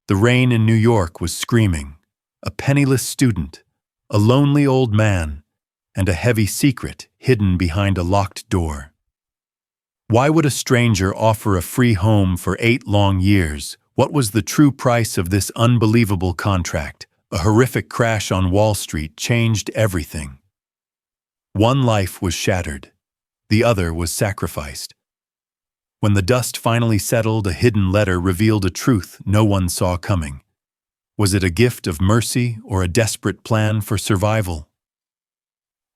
The rain in New York was screaming. A penniless student, a lonely old man, and a heavy secret hidden behind a locked door. Why would a stranger offer a free home for 8 long years? What was the true price of this unbelievable contract? A horrific crash on Wall Street changed everything. One life was shattered. The other was sacrificed. When the dust finally settled, a hidden letter revealed a truth no one saw coming. Was it a gift of mercy or a desperate plan for survival?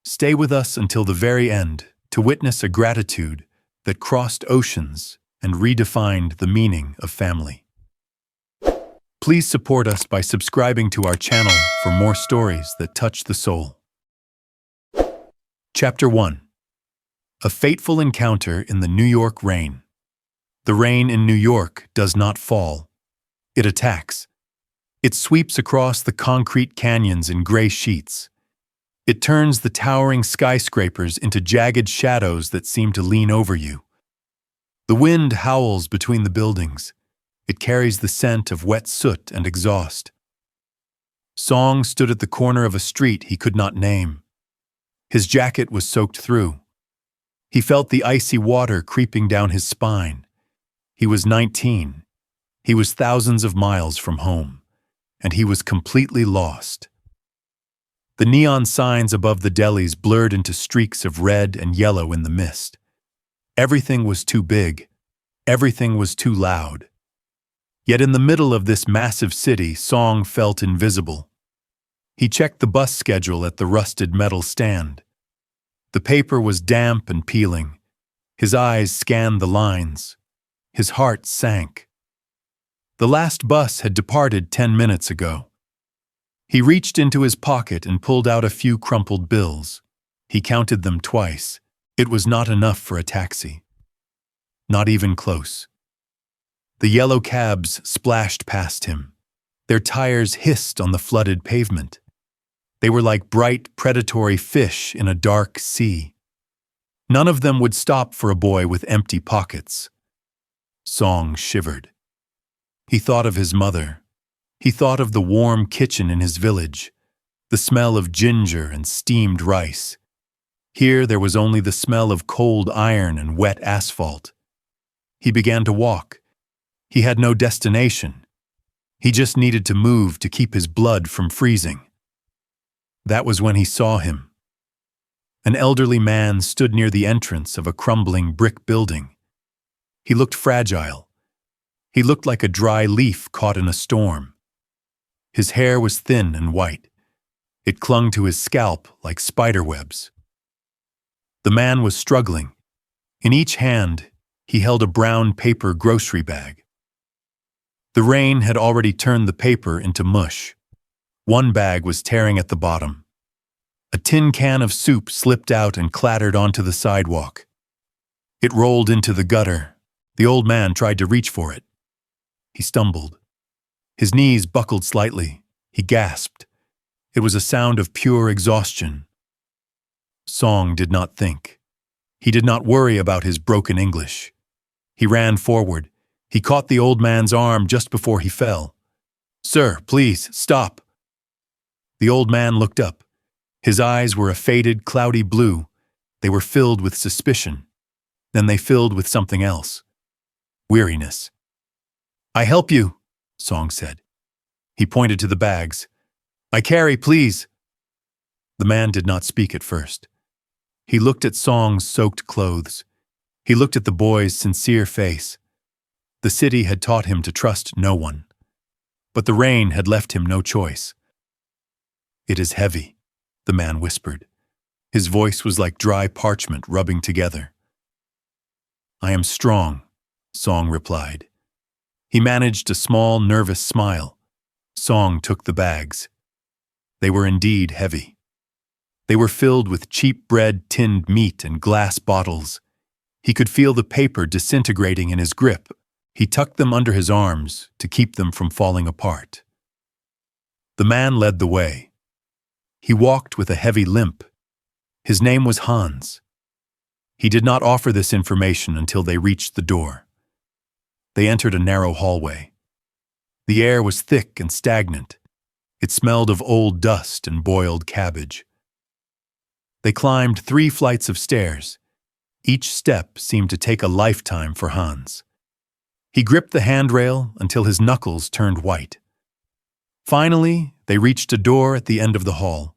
Stay with us until the very end to witness a gratitude that crossed oceans and redefined the meaning of family. Please support us by subscribing to our channel for more stories that touch the soul. Chapter 1. A fateful encounter in the New York rain. The rain in New York does not fall. It attacks. It sweeps across the concrete canyons in gray sheets. It turns the towering skyscrapers into jagged shadows that seem to lean over you. The wind howls between the buildings. It carries the scent of wet soot and exhaust. Song stood at the corner of a street he could not name. His jacket was soaked through. He felt the icy water creeping down his spine. He was 19. He was thousands of miles from home, and he was completely lost. The neon signs above the delis blurred into streaks of red and yellow in the mist. Everything was too big. Everything was too loud. Yet in the middle of this massive city, Song felt invisible. He checked the bus schedule at the rusted metal stand. The paper was damp and peeling. His eyes scanned the lines. His heart sank. The last bus had departed 10 minutes ago. He reached into his pocket and pulled out a few crumpled bills. He counted them twice. It was not enough for a taxi. Not even close. The yellow cabs splashed past him. Their tires hissed on the flooded pavement. They were like bright, predatory fish in a dark sea. None of them would stop for a boy with empty pockets. Song shivered. He thought of his mother. He thought of the warm kitchen in his village, the smell of ginger and steamed rice. Here there was only the smell of cold iron and wet asphalt. He began to walk. He had no destination. He just needed to move to keep his blood from freezing. That was when he saw him. An elderly man stood near the entrance of a crumbling brick building. He looked fragile. He looked like a dry leaf caught in a storm. His hair was thin and white. It clung to his scalp like spider webs. The man was struggling. In each hand, he held a brown paper grocery bag. The rain had already turned the paper into mush. One bag was tearing at the bottom. A tin can of soup slipped out and clattered onto the sidewalk. It rolled into the gutter. The old man tried to reach for it. He stumbled. His knees buckled slightly. He gasped. It was a sound of pure exhaustion. Song did not think. He did not worry about his broken English. He ran forward. He caught the old man's arm just before he fell. "Sir, please, stop." The old man looked up. His eyes were a faded, cloudy blue. They were filled with suspicion. Then they filled with something else. Weariness. "I help you," Song said. He pointed to the bags. "I carry, please." The man did not speak at first. He looked at Song's soaked clothes. He looked at the boy's sincere face. The city had taught him to trust no one. But the rain had left him no choice. "It is heavy," the man whispered. His voice was like dry parchment rubbing together. "I am strong," Song replied. He managed a small, nervous smile. Song took the bags. They were indeed heavy. They were filled with cheap bread, tinned meat, and glass bottles. He could feel the paper disintegrating in his grip. He tucked them under his arms to keep them from falling apart. The man led the way. He walked with a heavy limp. His name was Hans. He did not offer this information until they reached the door. They entered a narrow hallway. The air was thick and stagnant. It smelled of old dust and boiled cabbage. They climbed 3 flights of stairs. Each step seemed to take a lifetime for Hans. He gripped the handrail until his knuckles turned white. Finally, they reached a door at the end of the hall.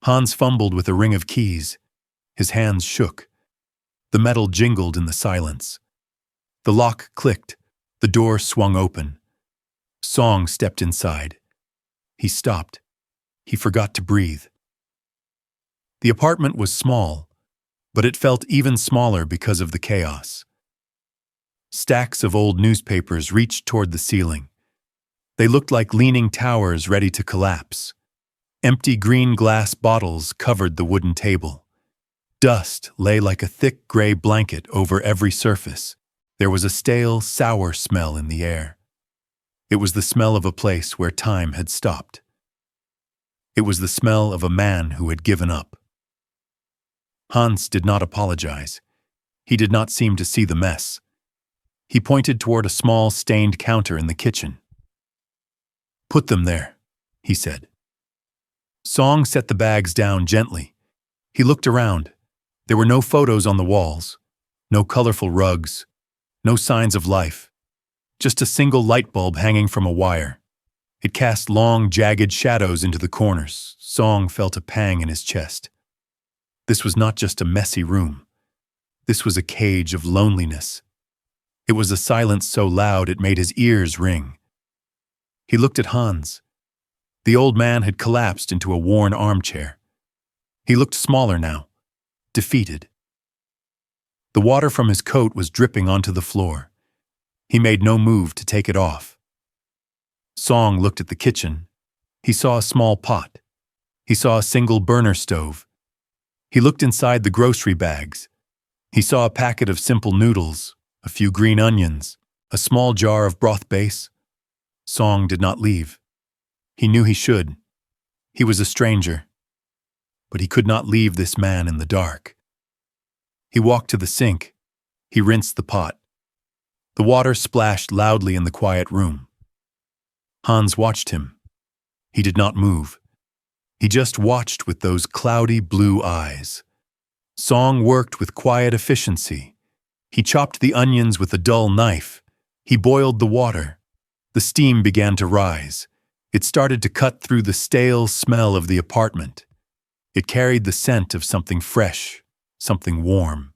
Hans fumbled with a ring of keys. His hands shook. The metal jingled in the silence. The lock clicked. The door swung open. Song stepped inside. He stopped. He forgot to breathe. The apartment was small, but it felt even smaller because of the chaos. Stacks of old newspapers reached toward the ceiling. They looked like leaning towers ready to collapse. Empty green glass bottles covered the wooden table. Dust lay like a thick gray blanket over every surface. There was a stale, sour smell in the air. It was the smell of a place where time had stopped. It was the smell of a man who had given up. Hans did not apologize. He did not seem to see the mess. He pointed toward a small stained counter in the kitchen. "Put them there," he said. Song set the bags down gently. He looked around. There were no photos on the walls, no colorful rugs, no signs of life, just a single light bulb hanging from a wire. It cast long, jagged shadows into the corners. Song felt a pang in his chest. This was not just a messy room. This was a cage of loneliness. It was a silence so loud it made his ears ring. He looked at Hans. The old man had collapsed into a worn armchair. He looked smaller now, defeated. The water from his coat was dripping onto the floor. He made no move to take it off. Song looked at the kitchen. He saw a small pot. He saw a single burner stove. He looked inside the grocery bags. He saw a packet of simple noodles, a few green onions, a small jar of broth base. Song did not leave. He knew he should. He was a stranger. But he could not leave this man in the dark. He walked to the sink. He rinsed the pot. The water splashed loudly in the quiet room. Hans watched him. He did not move. He just watched with those cloudy blue eyes. Song worked with quiet efficiency. He chopped the onions with a dull knife. He boiled the water. The steam began to rise. It started to cut through the stale smell of the apartment. It carried the scent of something fresh, something warm.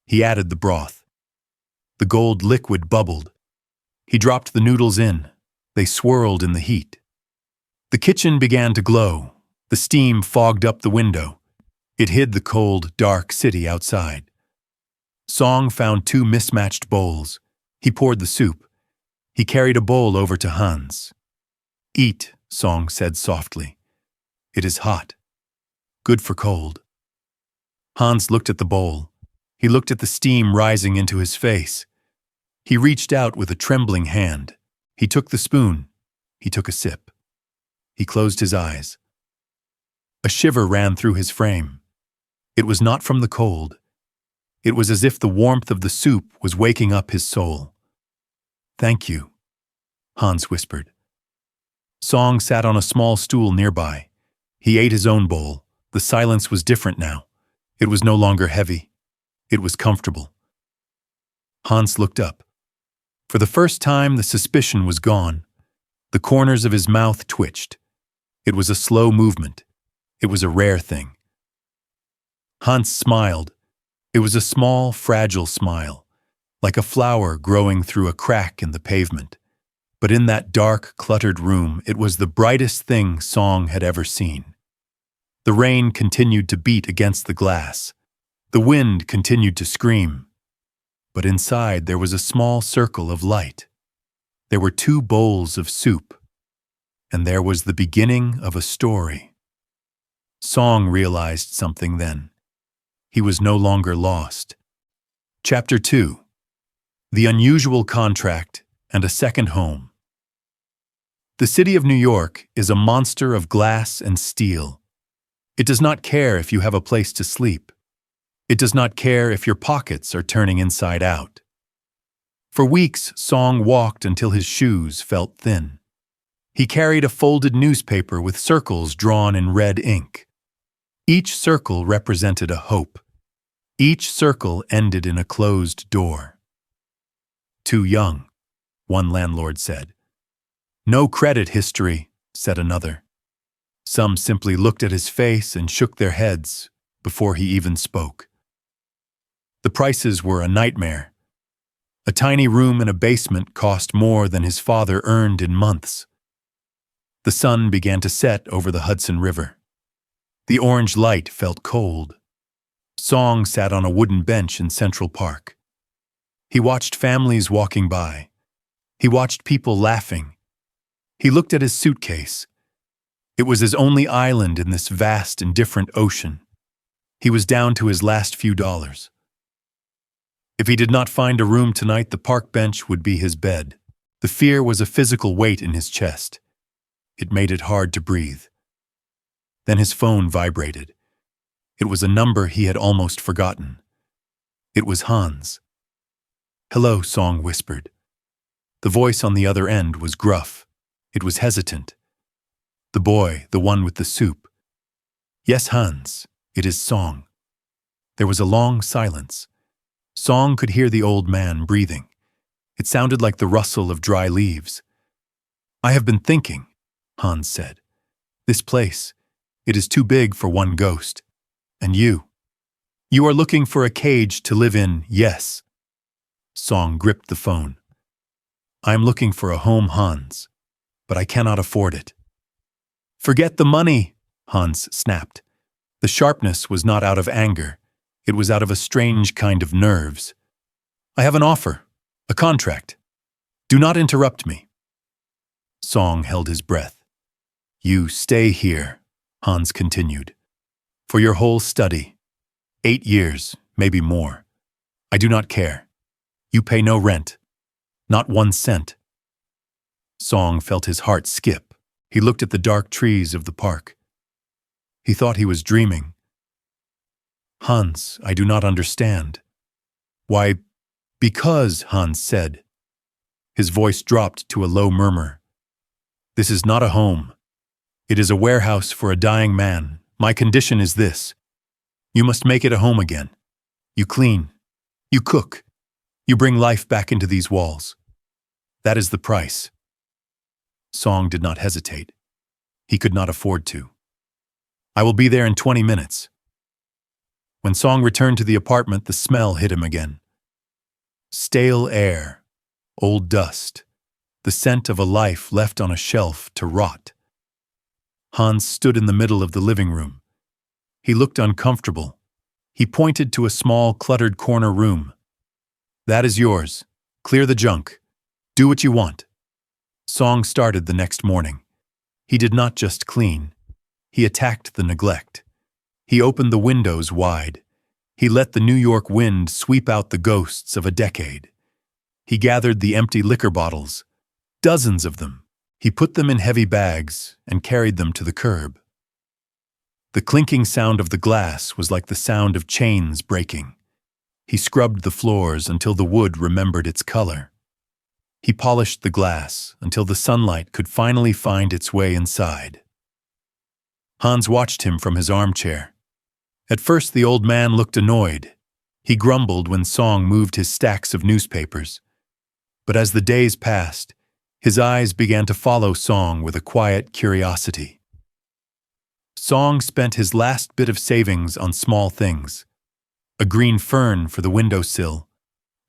He added the broth. The gold liquid bubbled. He dropped the noodles in. They swirled in the heat. The kitchen began to glow. The steam fogged up the window. It hid the cold, dark city outside. Song found 2 mismatched bowls. He poured the soup. He carried a bowl over to Hans. "Eat," Song said softly. "It is hot. Good for cold." Hans looked at the bowl. He looked at the steam rising into his face. He reached out with a trembling hand. He took the spoon. He took a sip. He closed his eyes. A shiver ran through his frame. It was not from the cold. It was as if the warmth of the soup was waking up his soul. "Thank you," Hans whispered. Song sat on a small stool nearby. He ate his own bowl. The silence was different now. It was no longer heavy. It was comfortable. Hans looked up. For the first time, the suspicion was gone. The corners of his mouth twitched. It was a slow movement. It was a rare thing. Hans smiled. It was a small, fragile smile, like a flower growing through a crack in the pavement. But in that dark, cluttered room, it was the brightest thing Song had ever seen. The rain continued to beat against the glass. The wind continued to scream. But inside there was a small circle of light. There were 2 bowls of soup. And there was the beginning of a story. Song realized something then. He was no longer lost. Chapter 2. The Unusual Contract and a Second Home. The city of New York is a monster of glass and steel. It does not care if you have a place to sleep. It does not care if your pockets are turning inside out. For weeks, Song walked until his shoes felt thin. He carried a folded newspaper with circles drawn in red ink. Each circle represented a hope. Each circle ended in a closed door. "Too young," one landlord said. "No credit history," said another. Some simply looked at his face and shook their heads before he even spoke. The prices were a nightmare. A tiny room in a basement cost more than his father earned in months. The sun began to set over the Hudson River. The orange light felt cold. Song sat on a wooden bench in Central Park. He watched families walking by. He watched people laughing. He looked at his suitcase. It was his only island in this vast and different ocean. He was down to his last few dollars. If he did not find a room tonight, the park bench would be his bed. The fear was a physical weight in his chest. It made it hard to breathe. Then his phone vibrated. It was a number he had almost forgotten. It was Hans. "Hello," Song whispered. The voice on the other end was gruff. It was hesitant. "The boy, the one with the soup." "Yes, Hans, it is Song." There was a long silence. Song could hear the old man breathing. It sounded like the rustle of dry leaves. "I have been thinking," Hans said. "This place, it is too big for one ghost. And you are looking for a cage to live in, yes." Song gripped the phone. "I am looking for a home, Hans, but I cannot afford it." "Forget the money," Hans snapped. The sharpness was not out of anger. It was out of a strange kind of nerves. "I have an offer, a contract. Do not interrupt me." Song held his breath. "You stay here," Hans continued, "for your whole study. 8 years, maybe more. I do not care. You pay no rent. Not 1 cent. Song felt his heart skip. He looked at the dark trees of the park. He thought he was dreaming. "Hans, I do not understand." "Why, because," Hans said. His voice dropped to a low murmur. "This is not a home. It is a warehouse for a dying man. My condition is this. You must make it a home again. You clean. You cook. You bring life back into these walls. That is the price." Song did not hesitate. He could not afford to. "I will be there in 20 minutes. When Song returned to the apartment, the smell hit him again. Stale air, old dust, the scent of a life left on a shelf to rot. Hans stood in the middle of the living room. He looked uncomfortable. He pointed to a small, cluttered corner room. "That is yours. Clear the junk. Do what you want." Song started the next morning. He did not just clean. He attacked the neglect. He opened the windows wide. He let the New York wind sweep out the ghosts of a decade. He gathered the empty liquor bottles, dozens of them. He put them in heavy bags and carried them to the curb. The clinking sound of the glass was like the sound of chains breaking. He scrubbed the floors until the wood remembered its color. He polished the glass until the sunlight could finally find its way inside. Hans watched him from his armchair. At first, the old man looked annoyed. He grumbled when Song moved his stacks of newspapers. But as the days passed, his eyes began to follow Song with a quiet curiosity. Song spent his last bit of savings on small things. A green fern for the windowsill,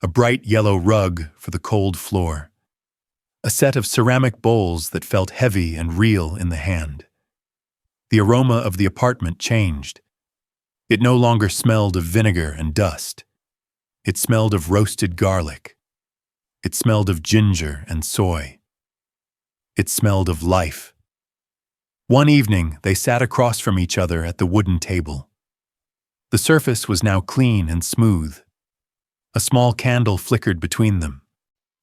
a bright yellow rug for the cold floor, a set of ceramic bowls that felt heavy and real in the hand. The aroma of the apartment changed. It no longer smelled of vinegar and dust. It smelled of roasted garlic. It smelled of ginger and soy. It smelled of life. One evening, they sat across from each other at the wooden table. The surface was now clean and smooth. A small candle flickered between them.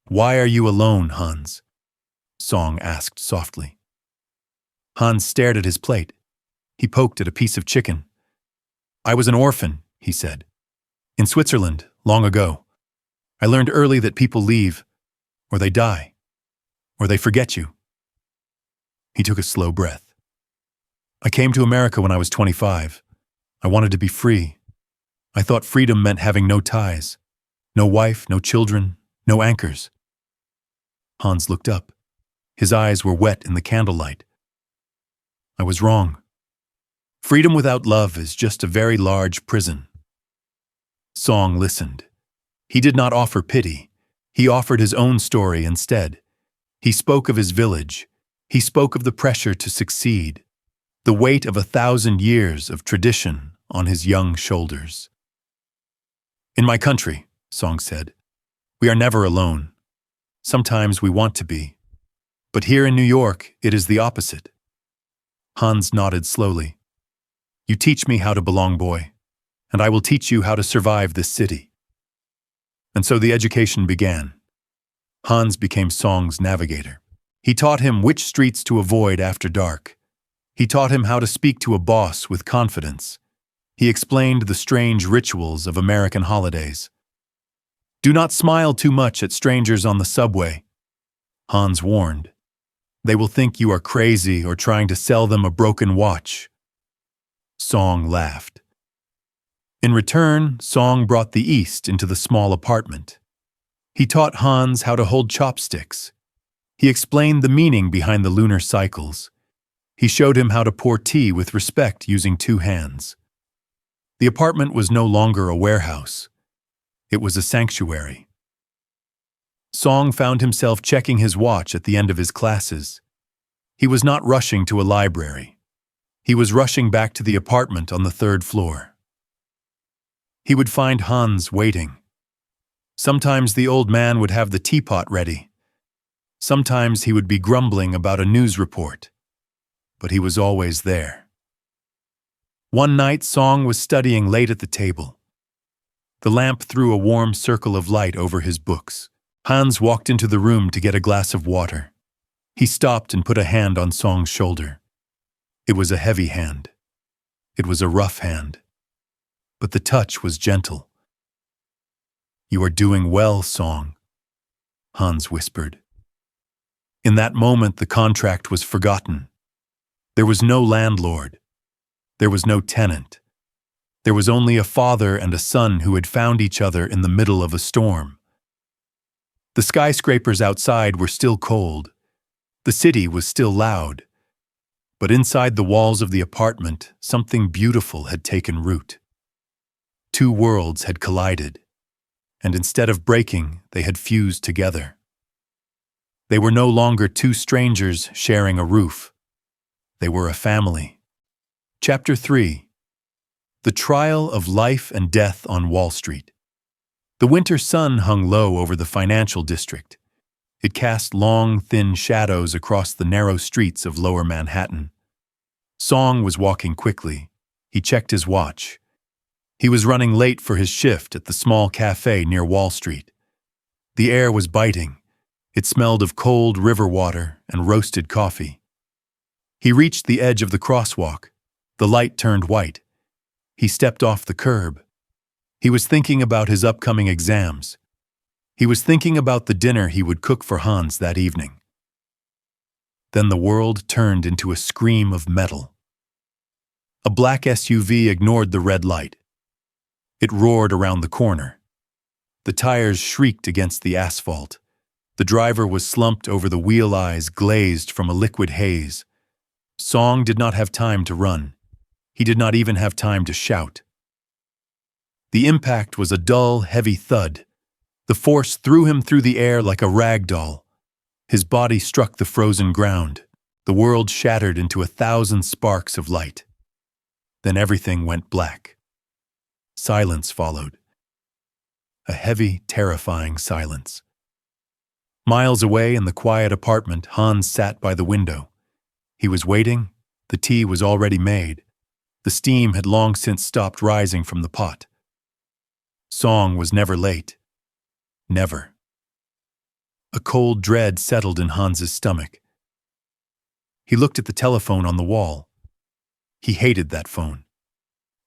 "Why are you alone, Hans?" Song asked softly. Hans stared at his plate. He poked at a piece of chicken. "I was an orphan," he said. "In Switzerland, long ago. I learned early that people leave, or they die, or they forget you. He took a slow breath. I came to America when I was 25. I wanted to be free. I thought freedom meant having no ties, no wife, no children, no anchors. Hans looked up. His eyes were wet in the candlelight. I was wrong. Freedom without love is just a very large prison. Song listened. He did not offer pity. He offered his own story instead. He spoke of his village. He spoke of the pressure to succeed, the weight of 1,000 years of tradition on his young shoulders. In my country, Song said, we are never alone. Sometimes we want to be. But here in New York, it is the opposite. Hans nodded slowly. You teach me how to belong, boy, and I will teach you how to survive this city. And so the education began. Hans became Song's navigator. He taught him which streets to avoid after dark. He taught him how to speak to a boss with confidence. He explained the strange rituals of American holidays. Do not smile too much at strangers on the subway, Hans warned. They will think you are crazy or trying to sell them a broken watch. Song laughed. In return, Song brought the East into the small apartment. He taught Hans how to hold chopsticks. He explained the meaning behind the lunar cycles. He showed him how to pour tea with respect using 2 hands. The apartment was no longer a warehouse. It was a sanctuary. Song found himself checking his watch at the end of his classes. He was not rushing to a library. He was rushing back to the apartment on the 3rd floor. He would find Hans waiting. Sometimes the old man would have the teapot ready. Sometimes he would be grumbling about a news report. But he was always there. One night, Song was studying late at the table. The lamp threw a warm circle of light over his books. Hans walked into the room to get a glass of water. He stopped and put a hand on Song's shoulder. It was a heavy hand. It was a rough hand. But the touch was gentle. You are doing well, Song, Hans whispered. In that moment, the contract was forgotten. There was no landlord. There was no tenant. There was only a father and a son who had found each other in the middle of a storm. The skyscrapers outside were still cold. The city was still loud. But inside the walls of the apartment, something beautiful had taken root. 2 worlds had collided, and instead of breaking, they had fused together. They were no longer 2 strangers sharing a roof. They were a family. Chapter 3. The Trial of Life and Death on Wall Street. The winter sun hung low over the financial district. It cast long, thin shadows across the narrow streets of Lower Manhattan. Song was walking quickly. He checked his watch. He was running late for his shift at the small cafe near Wall Street. The air was biting. It smelled of cold river water and roasted coffee. He reached the edge of the crosswalk. The light turned white. He stepped off the curb. He was thinking about his upcoming exams. He was thinking about the dinner he would cook for Hans that evening. Then the world turned into a scream of metal. A black SUV ignored the red light. It roared around the corner. The tires shrieked against the asphalt. The driver was slumped over the wheel eyes glazed from a liquid haze. Song did not have time to run. He did not even have time to shout. The impact was a dull, heavy thud. The force threw him through the air like a rag doll. His body struck the frozen ground. The world shattered into 1,000 sparks of light. Then everything went black. Silence followed. A heavy, terrifying silence. Miles away in the quiet apartment, Hans sat by the window. He was waiting. The tea was already made. The steam had long since stopped rising from the pot. Song was never late. Never. A cold dread settled in Hans's stomach. He looked at the telephone on the wall. He hated that phone.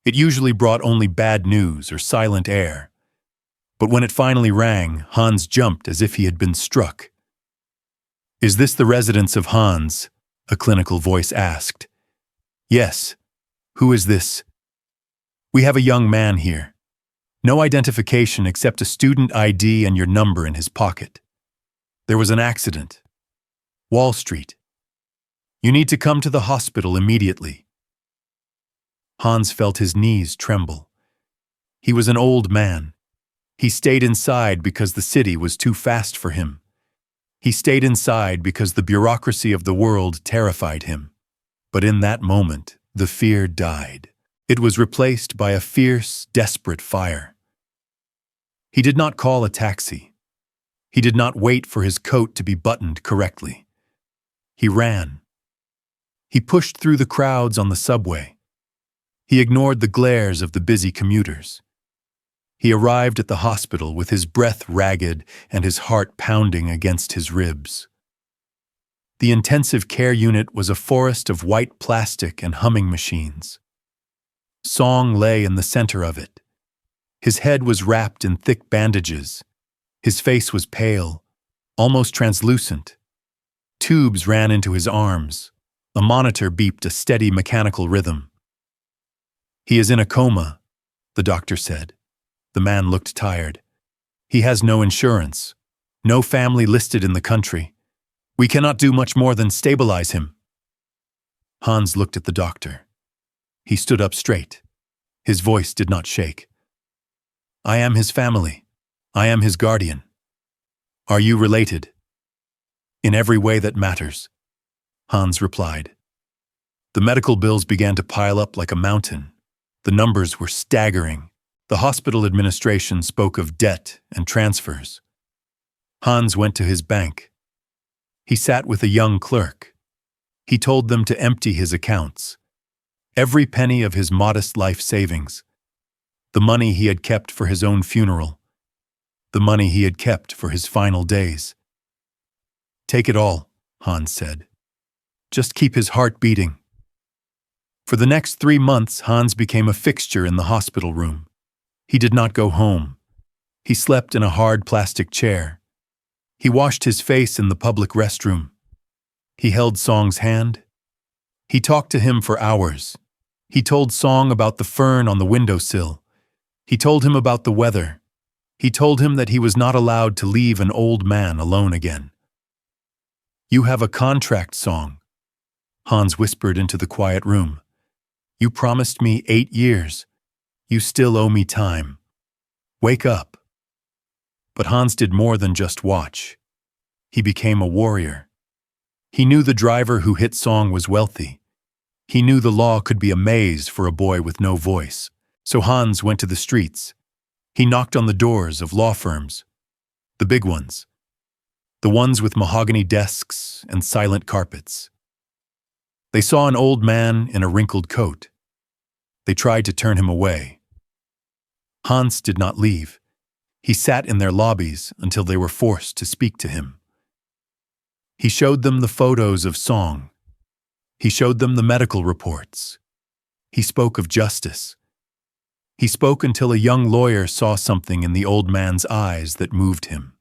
It usually brought only bad news or silent air. But when it finally rang, Hans jumped as if he had been struck. "Is this the residence of Hans?" a clinical voice asked. "Yes. Who is this?" "We have a young man here. No identification except a student ID and your number in his pocket. There was an accident. Wall Street. You need to come to the hospital immediately." Hans felt his knees tremble. He was an old man. He stayed inside because the city was too fast for him. He stayed inside because the bureaucracy of the world terrified him. But in that moment, the fear died. It was replaced by a fierce, desperate fire. He did not call a taxi. He did not wait for his coat to be buttoned correctly. He ran. He pushed through the crowds on the subway. He ignored the glares of the busy commuters. He arrived at the hospital with his breath ragged and his heart pounding against his ribs. The intensive care unit was a forest of white plastic and humming machines. Song lay in the center of it. His head was wrapped in thick bandages. His face was pale, almost translucent. Tubes ran into his arms. A monitor beeped a steady mechanical rhythm. "He is in a coma," the doctor said. The man looked tired. "He has no insurance. No family listed in the country. We cannot do much more than stabilize him." Hans looked at the doctor. He stood up straight. His voice did not shake. "I am his family. I am his guardian. Are you related?" "In every way that matters," Hans replied. The medical bills began to pile up like a mountain. The numbers were staggering. The hospital administration spoke of debt and transfers. Hans went to his bank. He sat with a young clerk. He told them to empty his accounts. Every penny of his modest life savings. The money he had kept for his own funeral. The money he had kept for his final days. "Take it all," Hans said. "Just keep his heart beating." For the next 3 months, Hans became a fixture in the hospital room. He did not go home. He slept in a hard plastic chair. He washed his face in the public restroom. He held Song's hand. He talked to him for hours. He told Song about the fern on the windowsill. He told him about the weather. He told him that he was not allowed to leave an old man alone again. "You have a contract, Song," Hans whispered into the quiet room. "You promised me 8 years. You still owe me time. Wake up." But Hans did more than just watch. He became a warrior. He knew the driver who hit Song was wealthy. He knew the law could be a maze for a boy with no voice. So Hans went to the streets. He knocked on the doors of law firms. The big ones. The ones with mahogany desks and silent carpets. They saw an old man in a wrinkled coat. They tried to turn him away. Hans did not leave. He sat in their lobbies until they were forced to speak to him. He showed them the photos of Song. He showed them the medical reports. He spoke of justice. He spoke until a young lawyer saw something in the old man's eyes that moved him.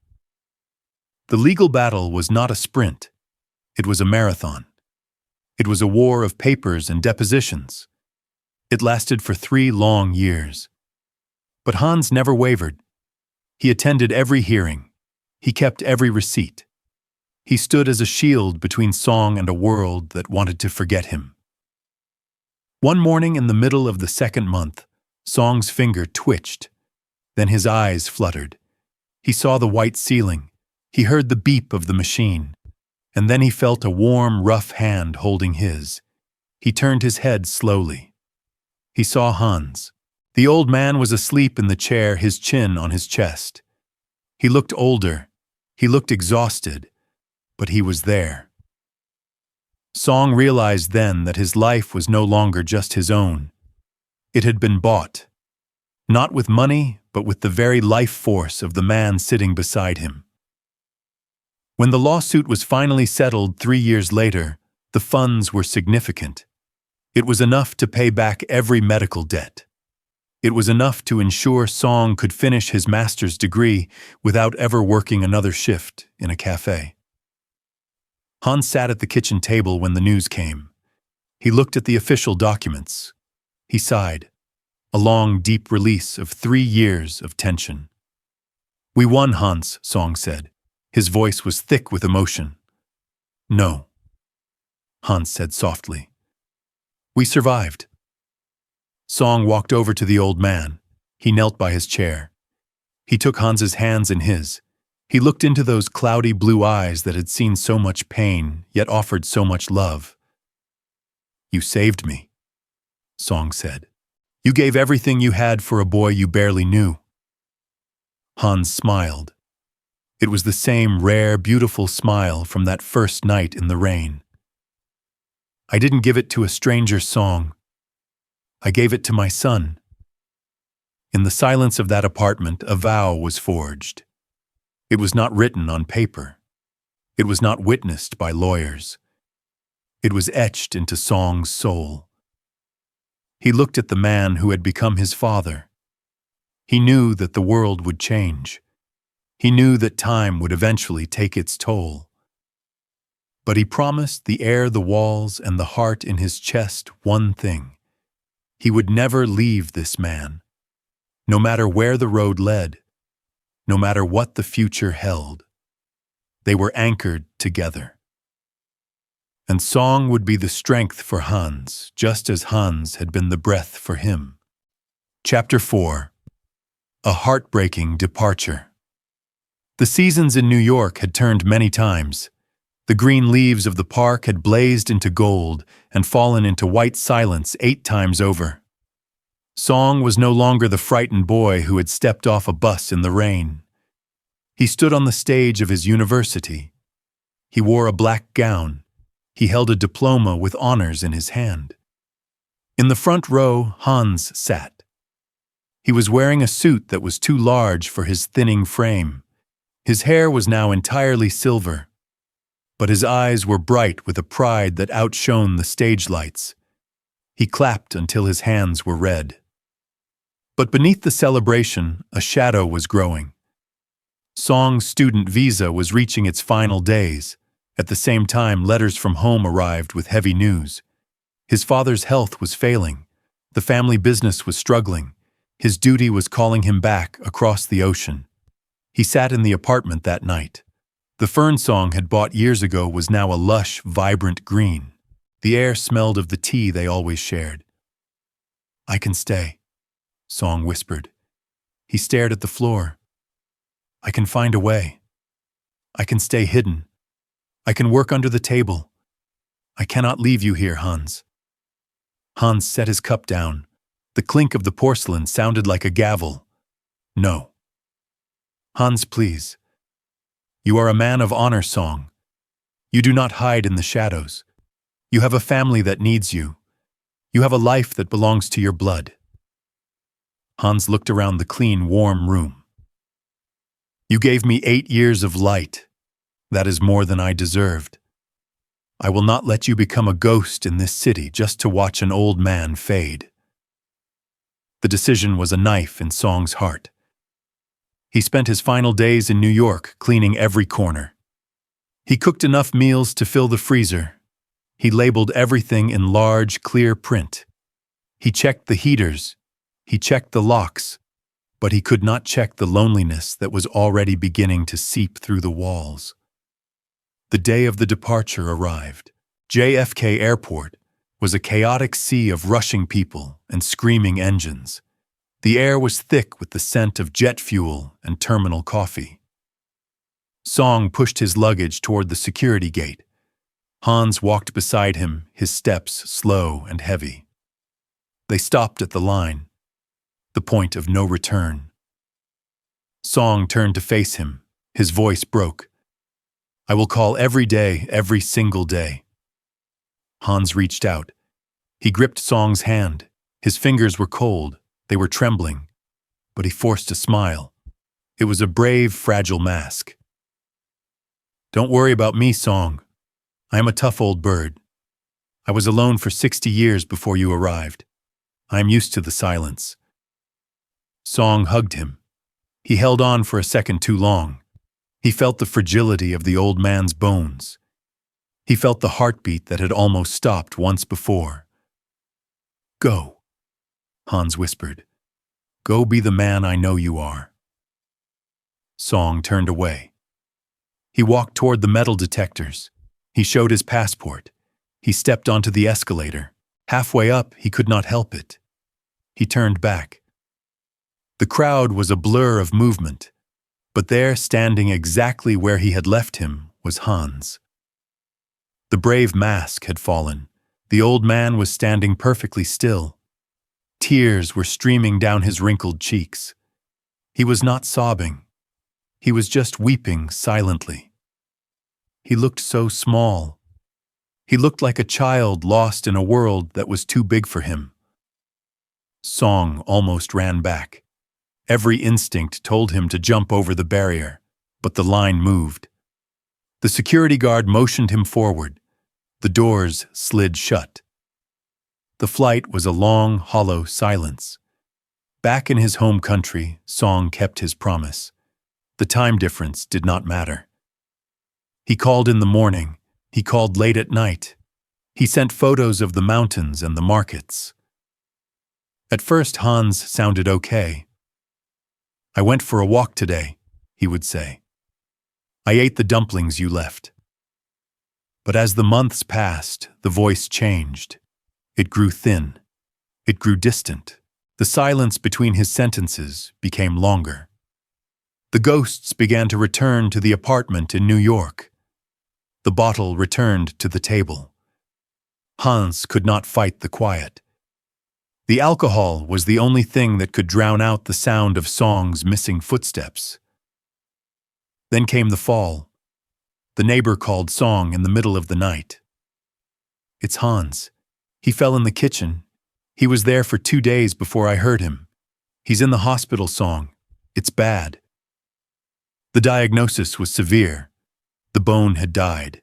The legal battle was not a sprint. It was a marathon. It was a war of papers and depositions. It lasted for 3 long years. But Hans never wavered. He attended every hearing. He kept every receipt. He stood as a shield between Song and a world that wanted to forget him. One morning in the middle of the 2nd month, Song's finger twitched. Then his eyes fluttered. He saw the white ceiling. He heard the beep of the machine. And then he felt a warm, rough hand holding his. He turned his head slowly. He saw Hans. The old man was asleep in the chair, his chin on his chest. He looked older. He looked exhausted. But he was there. Song realized then that his life was no longer just his own. It had been bought. Not with money, but with the very life force of the man sitting beside him. When the lawsuit was finally settled 3 years later, the funds were significant. It was enough to pay back every medical debt. It was enough to ensure Song could finish his master's degree without ever working another shift in a cafe. Hans sat at the kitchen table when the news came. He looked at the official documents. He sighed. A long, deep release of 3 years of tension. "We won, Hans," Song said. His voice was thick with emotion. "No," Hans said softly. "We survived." Song walked over to the old man. He knelt by his chair. He took Hans's hands in his. He looked into those cloudy blue eyes that had seen so much pain, yet offered so much love. "You saved me," Song said. "You gave everything you had for a boy you barely knew." Hans smiled. It was the same rare, beautiful smile from that first night in the rain. "I didn't give it to a stranger, Song. I gave it to my son." In the silence of that apartment, a vow was forged. It was not written on paper. It was not witnessed by lawyers. It was etched into Song's soul. He looked at the man who had become his father. He knew that the world would change. He knew that time would eventually take its toll. But he promised the air, the walls, and the heart in his chest one thing. He would never leave this man, no matter where the road led, no matter what the future held. They were anchored together. And Song would be the strength for Hans, just as Hans had been the breath for him. Chapter 4. A Heartbreaking Departure. The seasons in New York had turned many times. The green leaves of the park had blazed into gold and fallen into white silence 8 times over. Song was no longer the frightened boy who had stepped off a bus in the rain. He stood on the stage of his university. He wore a black gown. He held a diploma with honors in his hand. In the front row, Hans sat. He was wearing a suit that was too large for his thinning frame. His hair was now entirely silver, but his eyes were bright with a pride that outshone the stage lights. He clapped until his hands were red. But beneath the celebration, a shadow was growing. Song's student visa was reaching its final days. At the same time, letters from home arrived with heavy news. His father's health was failing. The family business was struggling. His duty was calling him back across the ocean. He sat in the apartment that night. The fern Song had bought years ago was now a lush, vibrant green. The air smelled of the tea they always shared. "I can stay," Song whispered. He stared at the floor. "I can find a way. I can stay hidden. I can work under the table. I cannot leave you here, Hans." Hans set his cup down. The clink of the porcelain sounded like a gavel. "No." "Hans, please. You are a man of honor, Song. You do not hide in the shadows. You have a family that needs you. You have a life that belongs to your blood." Hans looked around the clean, warm room. "You gave me 8 years of light. That is more than I deserved. I will not let you become a ghost in this city just to watch an old man fade." The decision was a knife in Song's heart. He spent his final days in New York cleaning every corner. He cooked enough meals to fill the freezer. He labeled everything in large, clear print. He checked the heaters. He checked the locks. But he could not check the loneliness that was already beginning to seep through the walls. The day of the departure arrived. JFK Airport was a chaotic sea of rushing people and screaming engines. The air was thick with the scent of jet fuel and terminal coffee. Song pushed his luggage toward the security gate. Hans walked beside him, his steps slow and heavy. They stopped at the line, the point of no return. Song turned to face him. His voice broke. "I will call every day, every single day." Hans reached out. He gripped Song's hand. His fingers were cold. They were trembling. But he forced a smile. It was a brave, fragile mask. "Don't worry about me, Song. I am a tough old bird. I was alone for 60 years before you arrived. I am used to the silence. Song hugged him. He held on for a second too long. He felt the fragility of the old man's bones. He felt the heartbeat that had almost stopped once before. "Go," Hans whispered. "Go be the man I know you are." Song turned away. He walked toward the metal detectors. He showed his passport. He stepped onto the escalator. Halfway up, he could not help it. He turned back. The crowd was a blur of movement, but there, standing exactly where he had left him, was Hans. The brave mask had fallen. The old man was standing perfectly still. Tears were streaming down his wrinkled cheeks. He was not sobbing. He was just weeping silently. He looked so small. He looked like a child lost in a world that was too big for him. Song almost ran back. Every instinct told him to jump over the barrier, but the line moved. The security guard motioned him forward. The doors slid shut. The flight was a long, hollow silence. Back in his home country, Song kept his promise. The time difference did not matter. He called in the morning. He called late at night. He sent photos of the mountains and the markets. At first, Hans sounded okay. "I went for a walk today," he would say. "I ate the dumplings you left." But as the months passed, the voice changed. It grew thin. It grew distant. The silence between his sentences became longer. The ghosts began to return to the apartment in New York. The bottle returned to the table. Hans could not fight the quiet. The alcohol was the only thing that could drown out the sound of Song's missing footsteps. Then came the fall. The neighbor called Song in the middle of the night. "It's Hans. He fell in the kitchen. He was there for 2 days before I heard him. He's in the hospital, Song. It's bad." The diagnosis was severe. The bone had died.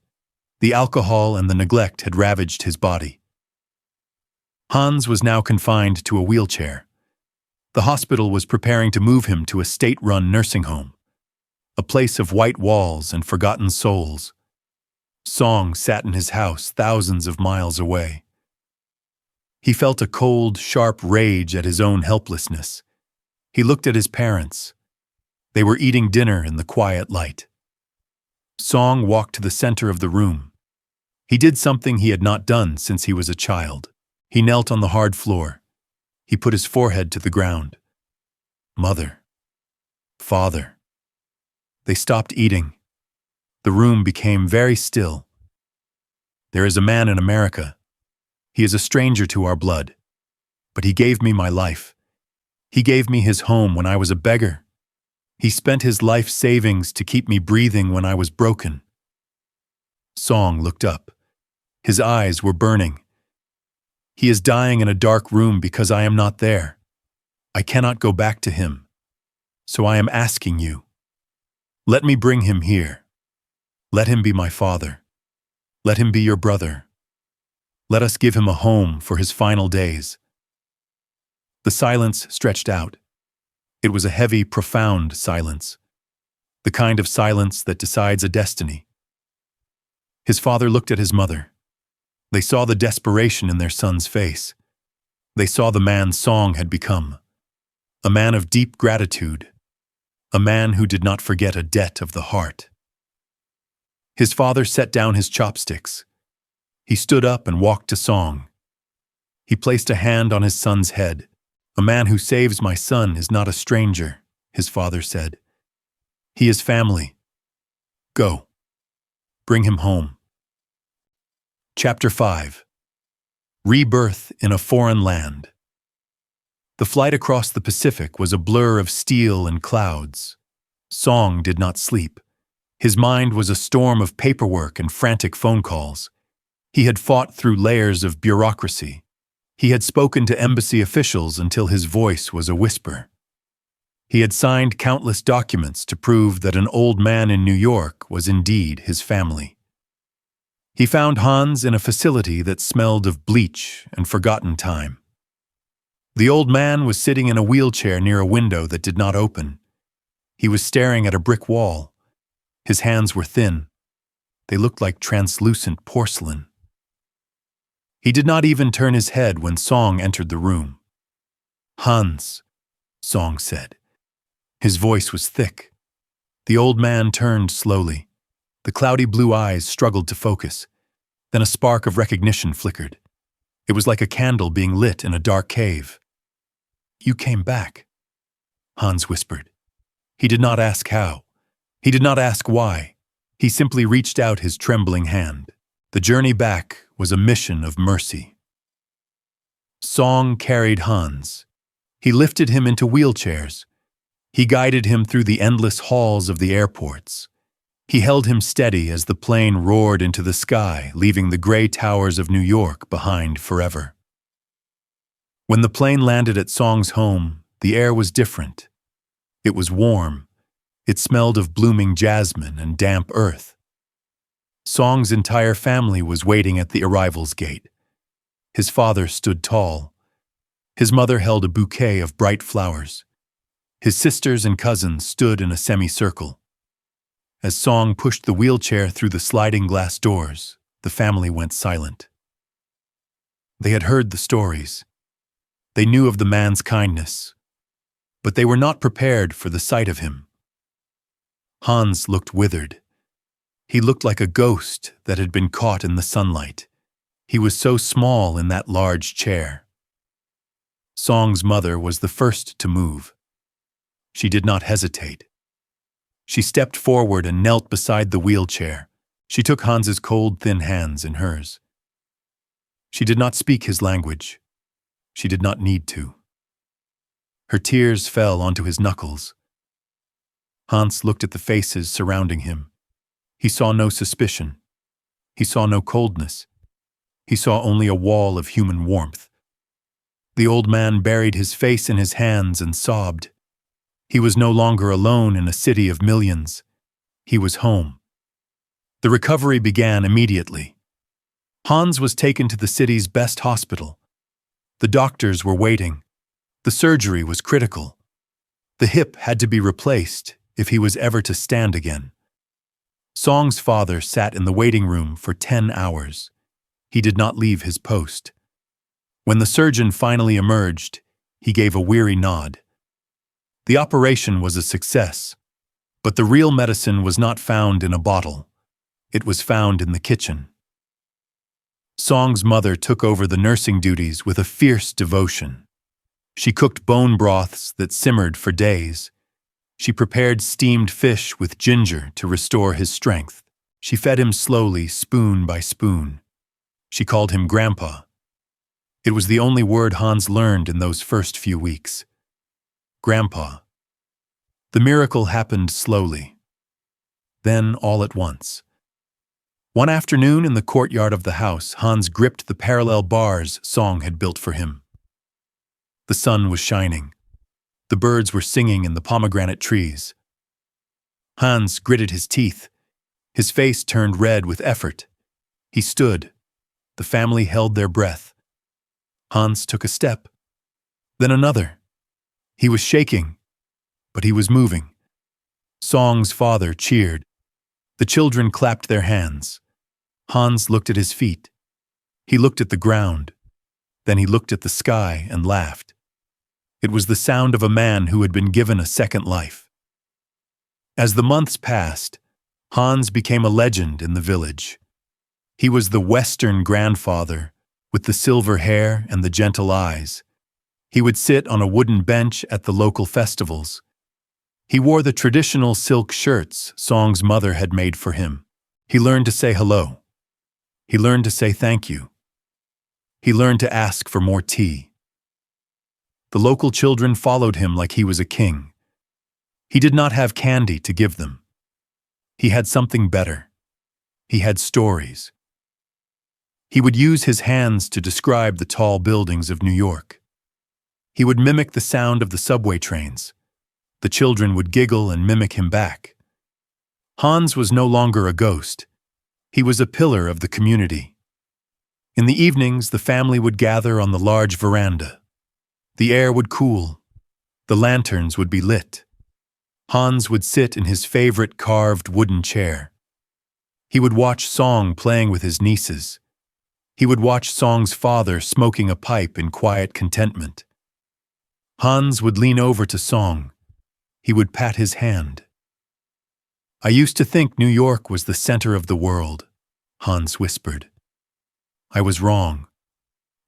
The alcohol and the neglect had ravaged his body. Hans was now confined to a wheelchair. The hospital was preparing to move him to a state-run nursing home, a place of white walls and forgotten souls. Song sat in his house thousands of miles away. He felt a cold, sharp rage at his own helplessness. He looked at his parents. They were eating dinner in the quiet light. Song walked to the center of the room. He did something he had not done since he was a child. He knelt on the hard floor. He put his forehead to the ground. "Mother. Father." They stopped eating. The room became very still. "There is a man in America. He is a stranger to our blood. But he gave me my life. He gave me his home when I was a beggar. He spent his life savings to keep me breathing when I was broken." Song looked up. His eyes were burning. "He is dying in a dark room because I am not there. I cannot go back to him. So I am asking you. Let me bring him here. Let him be my father. Let him be your brother. Let us give him a home for his final days." The silence stretched out. It was a heavy, profound silence, the kind of silence that decides a destiny. His father looked at his mother. They saw the desperation in their son's face. They saw the man Song had become, a man of deep gratitude, a man who did not forget a debt of the heart. His father set down his chopsticks. He stood up and walked to Song. He placed a hand on his son's head. "A man who saves my son is not a stranger," his father said. "He is family. Go. Bring him home." Chapter 5. Rebirth in a Foreign Land. The flight across the Pacific was a blur of steel and clouds. Song did not sleep. His mind was a storm of paperwork and frantic phone calls. He had fought through layers of bureaucracy. He had spoken to embassy officials until his voice was a whisper. He had signed countless documents to prove that an old man in New York was indeed his family. He found Hans in a facility that smelled of bleach and forgotten time. The old man was sitting in a wheelchair near a window that did not open. He was staring at a brick wall. His hands were thin. They looked like translucent porcelain. He did not even turn his head when Song entered the room. "Hans," Song said. His voice was thick. The old man turned slowly. The cloudy blue eyes struggled to focus. Then a spark of recognition flickered. It was like a candle being lit in a dark cave. "You came back," Hans whispered. He did not ask how. He did not ask why. He simply reached out his trembling hand. The journey back was a mission of mercy. Song carried Hans. He lifted him into wheelchairs. He guided him through the endless halls of the airports. He held him steady as the plane roared into the sky, leaving the gray towers of New York behind forever. When the plane landed at Song's home, the air was different. It was warm. It smelled of blooming jasmine and damp earth. Song's entire family was waiting at the arrivals gate. His father stood tall. His mother held a bouquet of bright flowers. His sisters and cousins stood in a semicircle. As Song pushed the wheelchair through the sliding glass doors, the family went silent. They had heard the stories. They knew of the man's kindness, but they were not prepared for the sight of him. Hans looked withered. He looked like a ghost that had been caught in the sunlight. He was so small in that large chair. Song's mother was the first to move. She did not hesitate. She stepped forward and knelt beside the wheelchair. She took Hans's cold, thin hands in hers. She did not speak his language. She did not need to. Her tears fell onto his knuckles. Hans looked at the faces surrounding him. He saw no suspicion. He saw no coldness. He saw only a wall of human warmth. The old man buried his face in his hands and sobbed. He was no longer alone in a city of millions. He was home. The recovery began immediately. Hans was taken to the city's best hospital. The doctors were waiting. The surgery was critical. The hip had to be replaced if he was ever to stand again. Song's father sat in the waiting room for 10 hours. He did not leave his post. When the surgeon finally emerged, he gave a weary nod. The operation was a success, but the real medicine was not found in a bottle. It was found in the kitchen. Song's mother took over the nursing duties with a fierce devotion. She cooked bone broths that simmered for days. She prepared steamed fish with ginger to restore his strength. She fed him slowly, spoon by spoon. She called him Grandpa. It was the only word Hans learned in those first few weeks. Grandpa. The miracle happened slowly. Then all at once. One afternoon in the courtyard of the house, Hans gripped the parallel bars Song had built for him. The sun was shining. The birds were singing in the pomegranate trees. Hans gritted his teeth. His face turned red with effort. He stood. The family held their breath. Hans took a step, then another. He was shaking, but he was moving. Song's father cheered. The children clapped their hands. Hans looked at his feet. He looked at the ground. Then he looked at the sky and laughed. It was the sound of a man who had been given a second life. As the months passed, Hans became a legend in the village. He was the Western grandfather with the silver hair and the gentle eyes. He would sit on a wooden bench at the local festivals. He wore the traditional silk shirts Song's mother had made for him. He learned to say hello. He learned to say thank you. He learned to ask for more tea. The local children followed him like he was a king. He did not have candy to give them. He had something better. He had stories. He would use his hands to describe the tall buildings of New York. He would mimic the sound of the subway trains. The children would giggle and mimic him back. Hans was no longer a ghost. He was a pillar of the community. In the evenings, the family would gather on the large veranda. The air would cool. The lanterns would be lit. Hans would sit in his favorite carved wooden chair. He would watch Song playing with his nieces. He would watch Song's father smoking a pipe in quiet contentment. Hans would lean over to Song. He would pat his hand. "I used to think New York was the center of the world," Hans whispered. "I was wrong.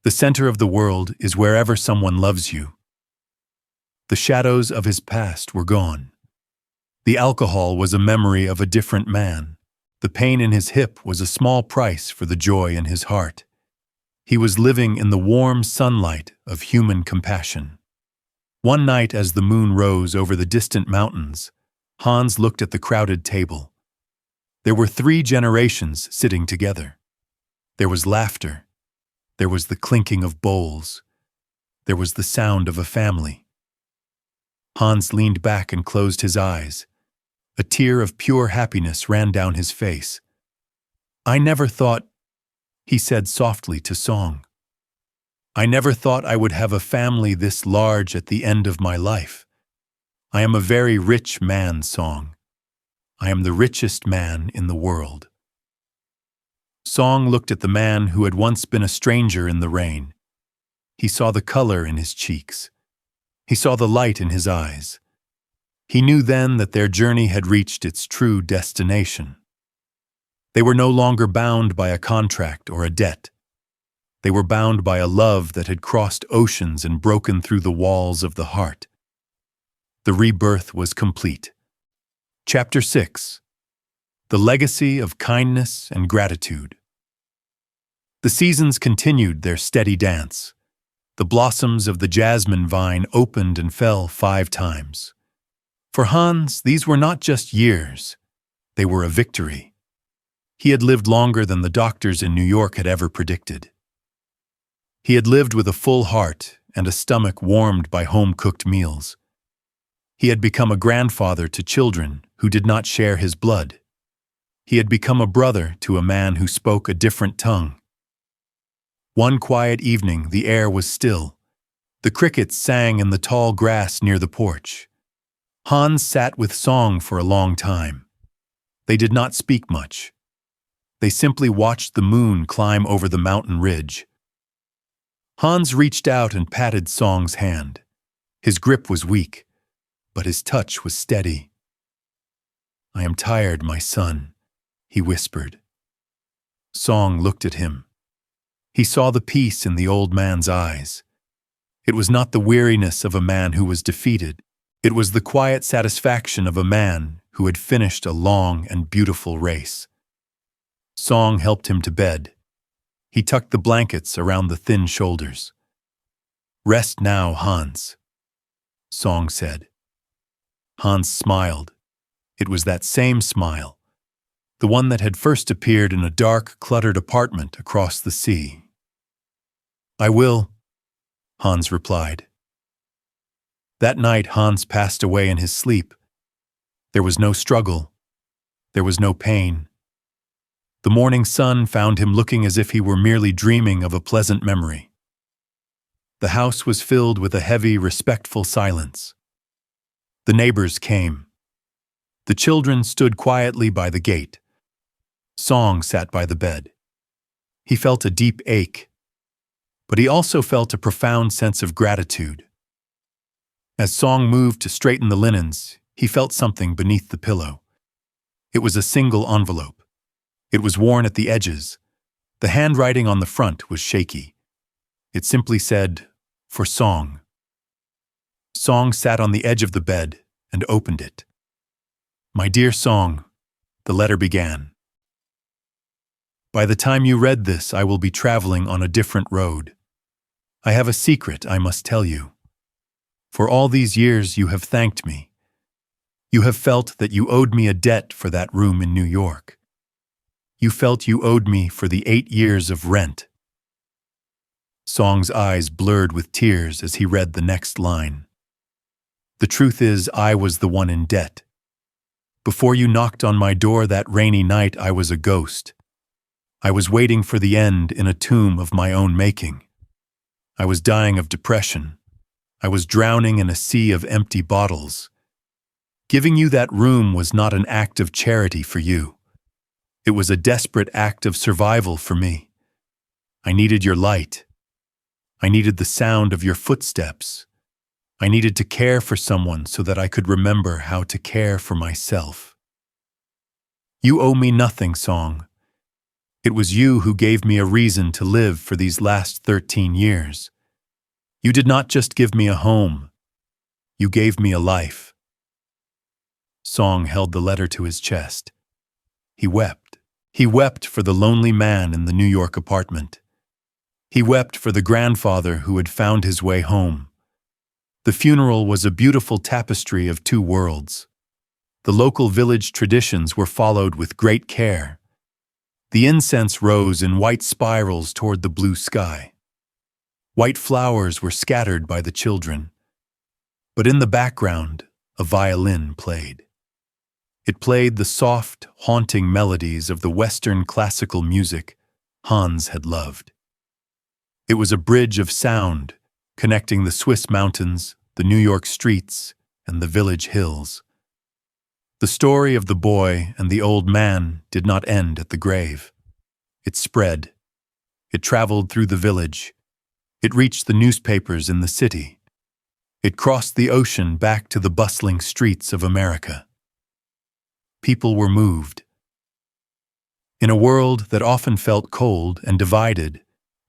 The center of the world is wherever someone loves you." The shadows of his past were gone. The alcohol was a memory of a different man. The pain in his hip was a small price for the joy in his heart. He was living in the warm sunlight of human compassion. One night as the moon rose over the distant mountains, Hans looked at the crowded table. There were 3 generations sitting together. There was laughter. There was the clinking of bowls. There was the sound of a family. Hans leaned back and closed his eyes. A tear of pure happiness ran down his face. "I never thought," he said softly to Song. "I never thought I would have a family this large at the end of my life. I am a very rich man, Song. I am the richest man in the world." Song looked at the man who had once been a stranger in the rain. He saw the color in his cheeks. He saw the light in his eyes. He knew then that their journey had reached its true destination. They were no longer bound by a contract or a debt. They were bound by a love that had crossed oceans and broken through the walls of the heart. The rebirth was complete. Chapter 6. The Legacy of Kindness and Gratitude. The seasons continued their steady dance. The blossoms of the jasmine vine opened and fell 5 times. For Hans, these were not just years. They were a victory. He had lived longer than the doctors in New York had ever predicted. He had lived with a full heart and a stomach warmed by home-cooked meals. He had become a grandfather to children who did not share his blood. He had become a brother to a man who spoke a different tongue. One quiet evening, the air was still. The crickets sang in the tall grass near the porch. Hans sat with Song for a long time. They did not speak much. They simply watched the moon climb over the mountain ridge. Hans reached out and patted Song's hand. His grip was weak, but his touch was steady. "I am tired, my son," he whispered. Song looked at him. He saw the peace in the old man's eyes. It was not the weariness of a man who was defeated. It was the quiet satisfaction of a man who had finished a long and beautiful race. Song helped him to bed. He tucked the blankets around the thin shoulders. "Rest now, Hans," Song said. Hans smiled. It was that same smile, the one that had first appeared in a dark, cluttered apartment across the sea. "I will," Hans replied. That night Hans passed away in his sleep. There was no struggle. There was no pain. The morning sun found him looking as if he were merely dreaming of a pleasant memory. The house was filled with a heavy, respectful silence. The neighbors came. The children stood quietly by the gate. Song sat by the bed. He felt a deep ache, but he also felt a profound sense of gratitude. As Song moved to straighten the linens, he felt something beneath the pillow. It was a single envelope. It was worn at the edges. The handwriting on the front was shaky. It simply said, "For Song." Song sat on the edge of the bed and opened it. "My dear Song," the letter began. "By the time you read this, I will be traveling on a different road. I have a secret I must tell you. For all these years you have thanked me. You have felt that you owed me a debt for that room in New York. You felt you owed me for the 8 years of rent." Song's eyes blurred with tears as he read the next line. "The truth is, I was the one in debt. Before you knocked on my door that rainy night, I was a ghost. I was waiting for the end in a tomb of my own making. I was dying of depression. I was drowning in a sea of empty bottles. Giving you that room was not an act of charity for you. It was a desperate act of survival for me. I needed your light. I needed the sound of your footsteps. I needed to care for someone so that I could remember how to care for myself. You owe me nothing, Song. It was you who gave me a reason to live for these last 13 years. You did not just give me a home. You gave me a life. Song held the letter to his chest. He wept. He wept for the lonely man in the New York apartment. He wept for the grandfather who had found his way home. The funeral was a beautiful tapestry of two worlds. The local village traditions were followed with great care. The incense rose in white spirals toward the blue sky. White flowers were scattered by the children. But in the background, a violin played. It played the soft, haunting melodies of the Western classical music Hans had loved. It was a bridge of sound connecting the Swiss mountains, the New York streets, and the village hills. The story of the boy and the old man did not end at the grave. It spread. It traveled through the village. It reached the newspapers in the city. It crossed the ocean back to the bustling streets of America. People were moved. In a world that often felt cold and divided,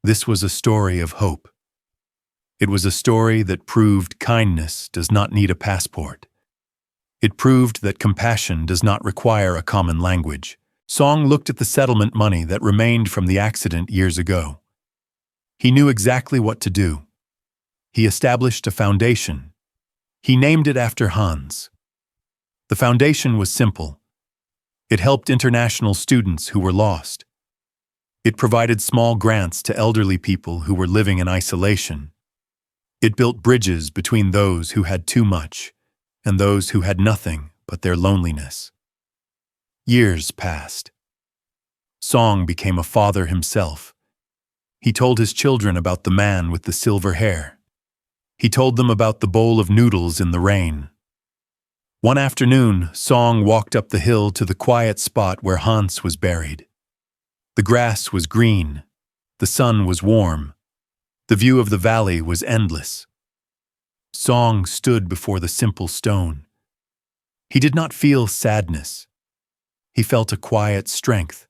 this was a story of hope. It was a story that proved kindness does not need a passport. It proved that compassion does not require a common language. Song looked at the settlement money that remained from the accident years ago. He knew exactly what to do. He established a foundation. He named it after Hans. The foundation was simple. It helped international students who were lost. It provided small grants to elderly people who were living in isolation. It built bridges between those who had too much and those who had nothing but their loneliness. Years passed. Song became a father himself. He told his children about the man with the silver hair. He told them about the bowl of noodles in the rain. One afternoon, Song walked up the hill to the quiet spot where Hans was buried. The grass was green. The sun was warm. The view of the valley was endless. Song stood before the simple stone. He did not feel sadness. He felt a quiet strength.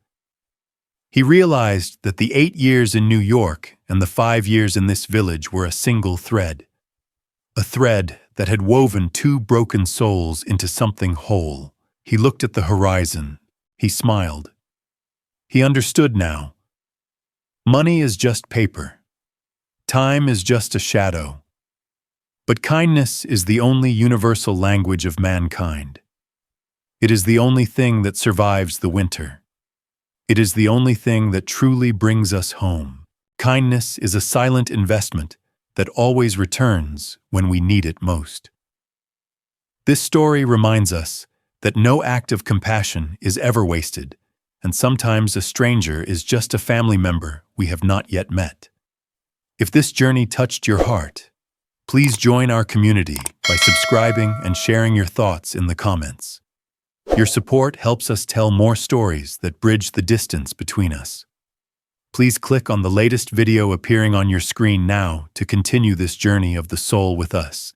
He realized that the 8 years in New York and the 5 years in this village were a single thread. A thread that had woven two broken souls into something whole. He looked at the horizon. He smiled. He understood now. Money is just paper. Time is just a shadow. But kindness is the only universal language of mankind. It is the only thing that survives the winter. It is the only thing that truly brings us home. Kindness is a silent investment that always returns when we need it most. This story reminds us that no act of compassion is ever wasted, and sometimes a stranger is just a family member we have not yet met. If this journey touched your heart, please join our community by subscribing and sharing your thoughts in the comments. Your support helps us tell more stories that bridge the distance between us. Please click on the latest video appearing on your screen now to continue this journey of the soul with us.